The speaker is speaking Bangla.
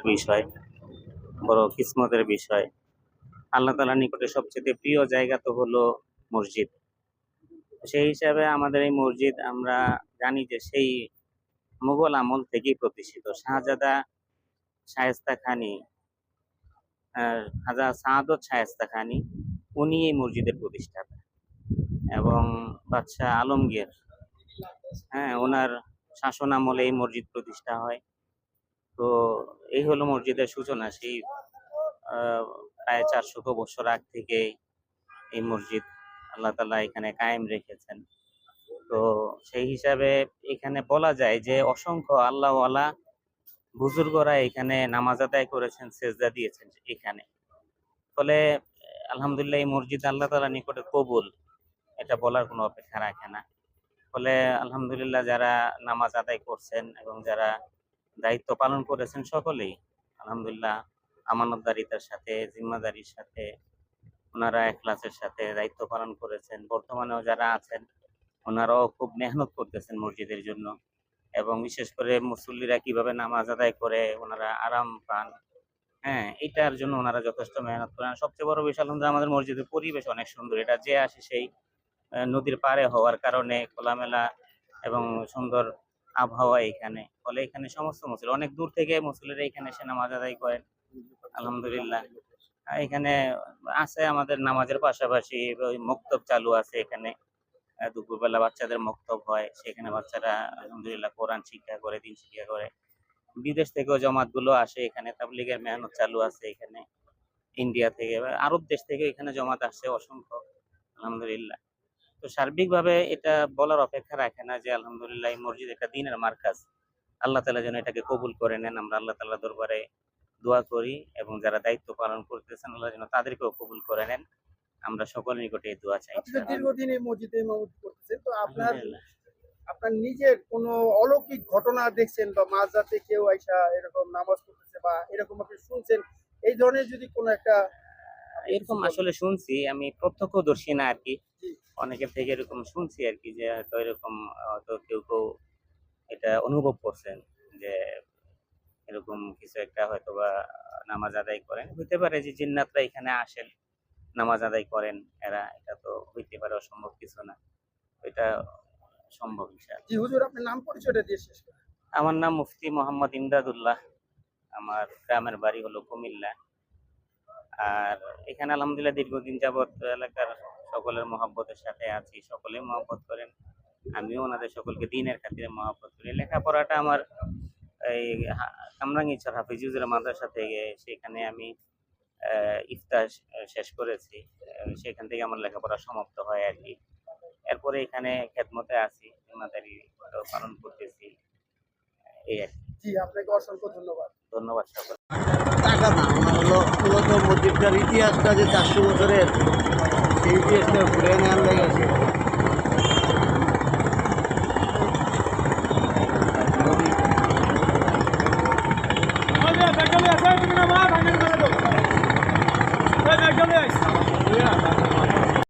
বিষয়, বড় কিসমতের বিষয়। আল্লাহ তাআলার নিকটে সবচেয়ে প্রিয় জায়গা তো হলো মসজিদ। সেই হিসাবে আমাদের এই মসজিদ আমরা জানি যে সেই মুঘল আমল থেকেই প্রতিষ্ঠিত। শাহজাদা শায়েস্তা খানি, খাজা সাআদত শায়েস্তা খানি, উনি এই মসজিদের প্রতিষ্ঠাতা এবং বাদশাহ আলমগীর, ওনার শাসন আমলে এই মসজিদ প্রতিষ্ঠা হয়। তো এই হলো মসজিদের সূচনা। সেই প্রায় 400 বছর আগ থেকে এই মসজিদ আল্লাহ তাআলা এখানে কায়েম রেখেছেন। তো সেই হিসাবে এখানে বলা যায় যে অসংখ্য আল্লাহওয়ালা বুজুর্গরা এখানে নামাজ আদায় করেছেন, সেজদা দিয়েছেন এখানে। ফলে আলহামদুলিল্লাহ এই মসজিদ আল্লাহ তাআলার নিকটে কবুল, এটা বলার কোনো অপেক্ষা রাখে না। ফলে আলহামদুলিল্লাহ যারা নামাজ আদায় করছেন এবং যারা দায়িত্ব পালন করেছেন সকলেই আলহামদুলিল্লাহ আমানতদারিতার সাথে, জিম্মাদারির সাথে, ওনারা ইখলাসের সাথে দায়িত্ব পালন করেছেন। বর্তমানেও যারা আছেন ওনারাও খুব মেহনত করতেছেন মসজিদের জন্য, এবং বিশেষ করে মুসল্লিরা কিভাবে নামাজ আদায় করে ওনারা আরাম পান, এটার জন্য ওনারা যথেষ্ট মেহনত করেন। সবচেয়ে বড় বিষয় আলহামদুলিল্লাহ আমাদের মসজিদের পরিবেশ অনেক সুন্দর। এটা যে আসে সেই নদীর পাড়ে হওয়ার কারণে খোলামেলা এবং সুন্দর আবহাওয়া এখানে। ফলে এখানে সমস্ত মুসল্লি অনেক দূর থেকে মুসল্লিরা এখানে এসে নামাজ আদায় করেন আলহামদুলিল্লাহ। এখানে আছে আমাদের নামাজের পাশাপাশি ওই মক্তব চালু আছে এখানে। দুপুরবেলা বাচ্চাদের মক্তব হয়, সেখানে বাচ্চারা আলহামদুলিল্লাহ কোরআন শিক্ষা করে, দিন শিক্ষা করে। বিদেশ থেকেও জমাতগুলো আসে এখানে, তাবলীগের মেহনত চালু আছে এখানে। ইন্ডিয়া থেকে, আরব দেশ থেকে এখানে জমাত আসছে অসংখ্য আলহামদুলিল্লাহ। তো সার্বিকভাবে এটা বলার অপেক্ষা রাখে না যে আলহামদুলিল্লাহ এই মসজিদ একটা দ্বীনের মারকাজ। আল্লাহ তাআলা যেন এটাকে কবুল করে নেন, আমরা আল্লাহ তাআলার দরবারে দোয়া করি, এবং যারা দায়িত্ব পালন করতেছেন আল্লাহ যেন তাদেরকেও কবুল করে নেন। আমরা সকলের নিকটে এই দোয়া চাই। দীর্ঘদিন এই মসজিদে ইমামতি করতেছেন, তো আপনার নিজের কোনো অলৌকিক ঘটনা দেখছেন বা মাঝরাতে কেউ আইসা এরকম নামাজ পড়তেছে বা এরকম আপনি শুনছেন, এই ধরনের যদি কোনো একটা? এরকম আসলে শুনছি, আমি প্রত্যক্ষদর্শী না আর কি, অনেকের থেকে এরকম শুনছি আর কি, যে হয়তো এরকম হয়তো কেউ কেউ এটা অনুভব করছেন যে এরকম কিছু একটা হয়তো বা নামাজ আদায় করেন। হইতে পারে যে জিন্নাতরা এখানে আসেন, নামাজ আদায় করেন এরা, এটা তো হইতে পারে, অসম্ভব কিছু না, এটা সম্ভব ইনশাআল্লাহ। জি হুজুর, আপনার নাম পরিচয়টা দিয়ে শেষ করেন। আমার নাম মুফতি মোহাম্মদ ইমদাদুল্লাহ, আমার গ্রামের বাড়ি হলো কুমিল্লা। আর এখানে আলহামদুলিল্লাহ দীর্ঘদিন যাবৎ এলাকার সকলের মহব্বতের সাথে আছি, সকলেই মহব্বত করেন, আমিও ওনাদের সকলকে দ্বীনের খাতিরে মহব্বত করি। লেখাপড়াটা আমার এই কামরাঙ্গীরচর হাফিজুজের মাদ্রাসা থেকে, সেখানে আমি ইফতার শেষ করেছি, সেখান থেকে আমার লেখাপড়া সমাপ্ত হয় আর কি। এরপরে এখানে খেদমতে আছি, জিম্মাদারি পালন করতেছি, এই আর কি। জি, আপনাকে অসংখ্য ধন্যবাদ। ধন্যবাদ সকল। টাকা না, আমার হলো মূলত মসজিদটার ইতিহাসটা যে 400 বছরের, সেই ইতিহাসটা ঘুরে নেওয়ার লেগেছে।